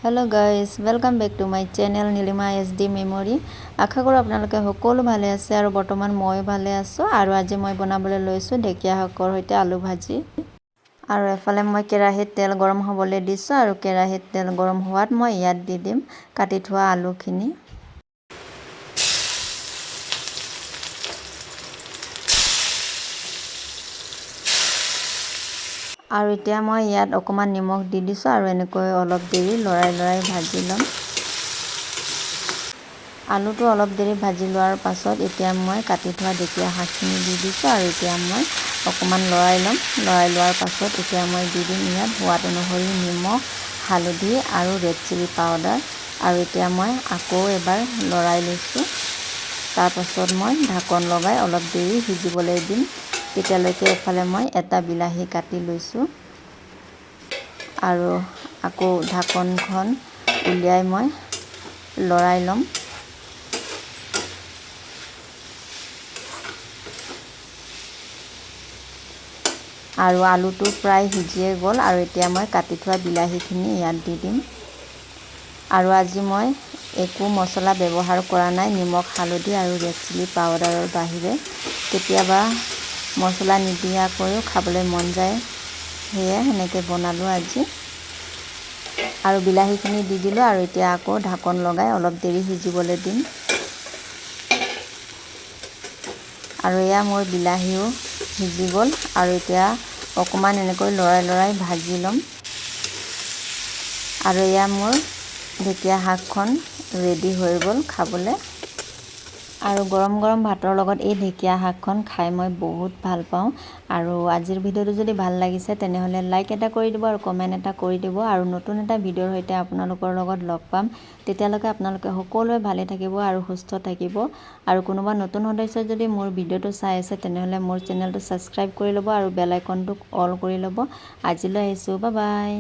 Hello guys welcome back to my channel Nilima SD memory. आशा करो आपनालोके সকলো ভালে আছে আৰু বৰ্তমান মই ভালে আছো আৰু আজি মই বনাবলৈ লৈছো ঢেকিয়া শাকৰ সৈতে আলু ভাজি। আৰু এফালে মই কেৰাহীত তেল গৰম হ'বলৈ দিছো আৰু কেৰাহীত তেল গৰম হোৱাত মই ইয়াত দি দিম কাটি থোৱা আলুখিনি। আৰু এতিয়া মই ইয়াত অকমান নিমখ দি দিছো আৰু এনেকৈ অলপ দেৰি লৰাই ভাজি লম। আলুটো অলপ দেৰি ভাজি লোৱাৰ পাছত এতিয়া মই কাটি থোৱা ঢেকিয়া শাকখিনি দি দিছো আৰু এতিয়া মই অকমান লৰাই লম। লৰাই লোৱাৰ পাছত এতিয়া মই দি দিম ইয়াত সোৱাদ অনুসৰি নিমখ, হালধি আৰু ৰেড চিলি পাউডাৰ আৰু এতিয়া মই আকৌ এবাৰ লৰাই লৈছো। তাৰ পাছত মই ঢাকন লগাই অলপ দেৰি সিজিবলৈ দিম। তেতিয়ালৈকে এফালে মই এটা বিলাহী কাটি লৈছো আৰু আকৌ ঢাকনখন উলিয়াই মই লৰাই লম। আৰু আলুটো প্ৰায় সিজিয়ে গ'ল আৰু এতিয়া মই কাটি থোৱা বিলাহীখিনি ইয়াত দি দিম। আৰু আজি মই একো মছলা ব্যৱহাৰ কৰা নাই, নিমখ, হালধি আৰু ৰেড চিলি পাউডাৰৰ বাহিৰে। কেতিয়াবা মছলা নিদিয়াকৈও খাবলৈ মন যায়, সেয়ে এনেকৈ বনালো আজি। আৰু বিলাহীখিনি দি দিলো আৰু এতিয়া আকৌ ঢাকন লগাই অলপ দেৰি সিজিবলৈ দিম। আৰু এয়া মোৰ বিলাহীও সিজি গ'ল আৰু এতিয়া অকমান এনেকৈ লৰাই ভাজি লম। আৰু এয়া মোৰ ঢেকিয়া শাকখন ৰেডি হৈ গ'ল খাবলৈ। আৰু গৰম গৰম ভাতৰ লগত এই ঢেকিয়া শাকখন খাই মই বহুত ভাল পাওঁ। আৰু আজিৰ ভিডিঅ'টো যদি ভাল লাগিছে তেনেহ'লে লাইক এটা কৰি দিব আৰু কমেণ্ট এটা কৰি দিব। আৰু নতুন এটা ভিডিঅ'ৰ সৈতে আপোনালোকৰ লগত লগ পাম। তেতিয়ালৈকে আপোনালোকে সকলোৱে ভালে থাকিব আৰু সুস্থ থাকিব। আৰু কোনোবা নতুন সদস্যই যদি মোৰ ভিডিঅ'টো চাই আছে তেনেহ'লে মোৰ চেনেলটো ছাবস্ক্ৰাইব কৰি ল'ব আৰু বেল আইকনটো অল কৰি ল'ব। আজিলৈ আহিছোঁ, বাই বাই।